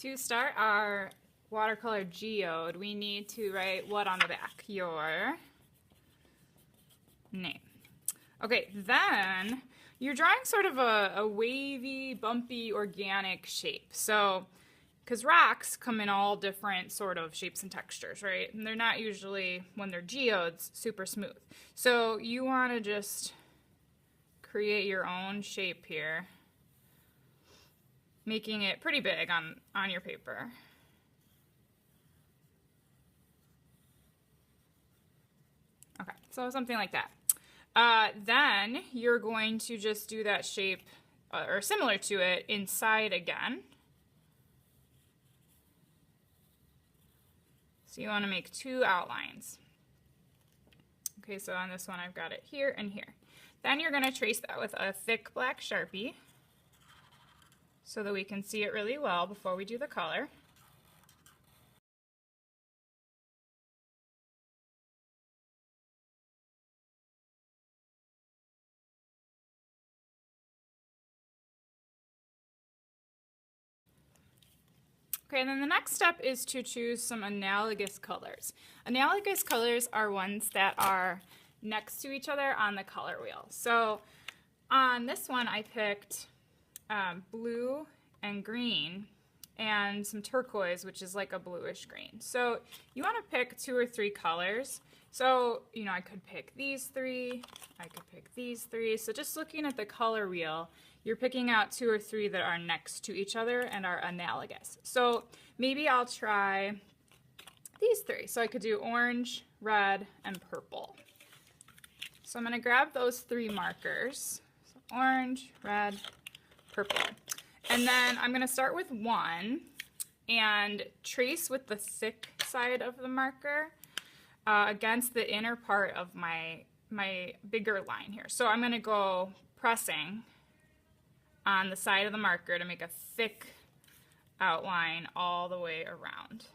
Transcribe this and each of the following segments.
To start our watercolor geode, we need to write what on the back? Your name. Okay, then you're drawing sort of a wavy, bumpy, organic shape. So, because rocks come in all different sort of shapes and textures, right? And they're not usually, when they're geodes, super smooth. So you want to just create your own shape here, making it pretty big on your paper. Okay, so something like that. Then you're going to just do that shape, or similar to it, inside again. So you want to make two outlines. Okay, so on this one I've got it here and here. Then you're going to trace that with a thick black Sharpie so that we can see it really well before we do the color. Okay, and then the next step is to choose some analogous colors. Analogous colors are ones that are next to each other on the color wheel. So on this one I picked blue and green and some turquoise, which is like a bluish green. So you want to pick 2 or 3 colors. So, you know, I could pick these 3, I could pick these 3. So just looking at the color wheel, you're picking out 2 or 3 that are next to each other and are analogous. So maybe I'll try these 3. So I could do orange, red, and purple. So I'm going to grab those 3 markers. So orange, red, purple. And then I'm going to start with 1 and trace with the thick side of the marker against the inner part of my bigger line here. So I'm going to go pressing on the side of the marker to make a thick outline all the way around.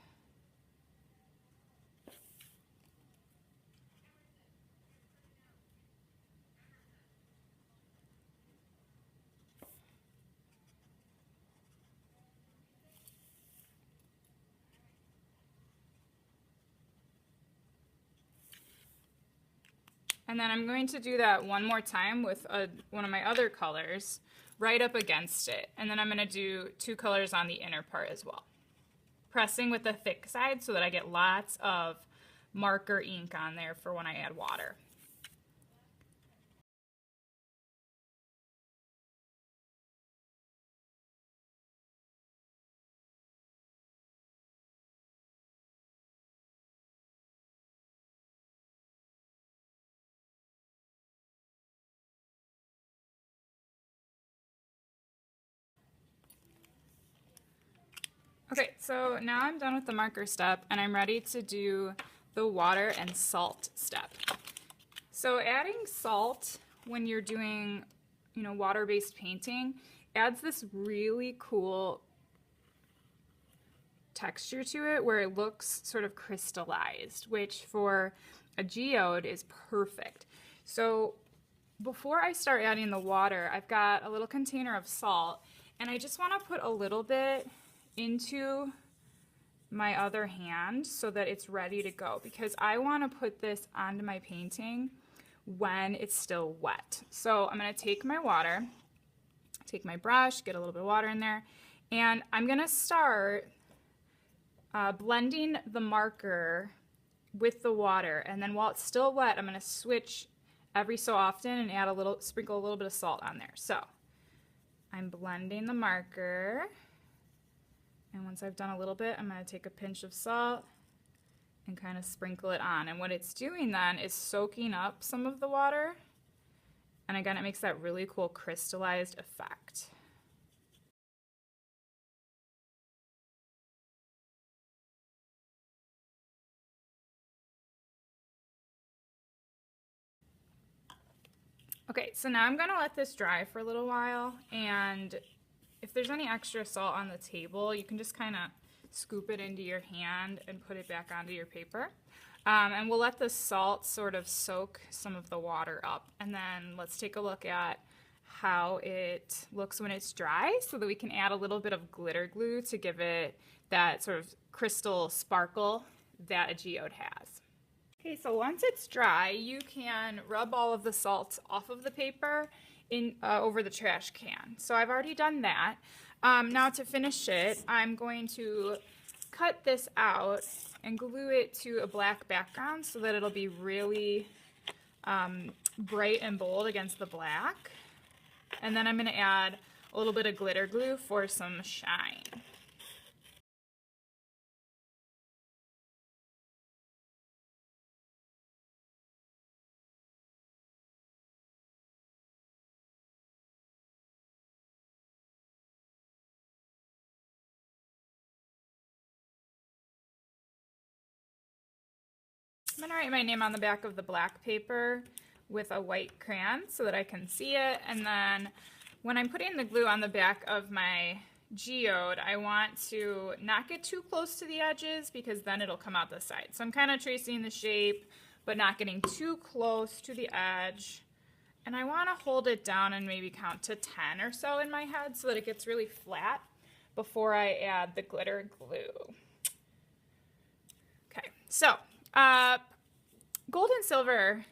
And then I'm going to do that one more time with one of my other colors right up against it. And then I'm going to do 2 colors on the inner part as well. Pressing with the thick side so that I get lots of marker ink on there for when I add water. Okay, so now I'm done with the marker step and I'm ready to do the water and salt step. So adding salt when you're doing, you know, water-based painting adds this really cool texture to it where it looks sort of crystallized, which for a geode is perfect. So before I start adding the water, I've got a little container of salt and I just want to put a little bit into my other hand so that it's ready to go, because I want to put this onto my painting when it's still wet. So I'm going to take my water, take my brush, get a little bit of water in there, and I'm going to start blending the marker with the water, and then while it's still wet I'm going to switch every so often and add sprinkle a little bit of salt on there. So I'm blending the marker. And once I've done a little bit, I'm going to take a pinch of salt and kind of sprinkle it on. And what it's doing then is soaking up some of the water. And again, it makes that really cool crystallized effect. Okay, so now I'm going to let this dry for a little while, and if there's any extra salt on the table, you can just kind of scoop it into your hand and put it back onto your paper. And we'll let the salt sort of soak some of the water up. And then let's take a look at how it looks when it's dry so that we can add a little bit of glitter glue to give it that sort of crystal sparkle that a geode has. Okay, so once it's dry, you can rub all of the salt off of the paper over the trash can. So I've already done that. Now to finish it, I'm going to cut this out and glue it to a black background so that it'll be really bright and bold against the black. And then I'm going to add a little bit of glitter glue for some shine. I'm going to write my name on the back of the black paper with a white crayon so that I can see it. And then when I'm putting the glue on the back of my geode, I want to not get too close to the edges because then it'll come out the side. So I'm kind of tracing the shape, but not getting too close to the edge. And I want to hold it down and maybe count to 10 or so in my head so that it gets really flat before I add the glitter glue. Okay, so gold and silver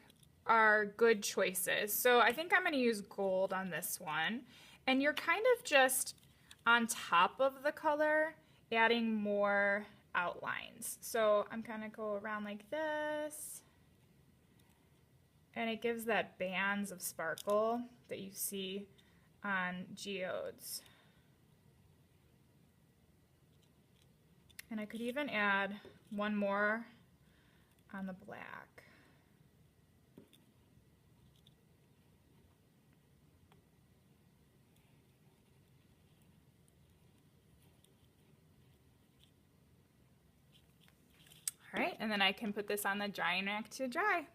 are good choices. So I think I'm going to use gold on this one. And you're kind of just on top of the color adding more outlines. So I'm going to go around like this. And it gives that bands of sparkle that you see on geodes. And I could even add one more on the black. All right, and then I can put this on the drying rack to dry.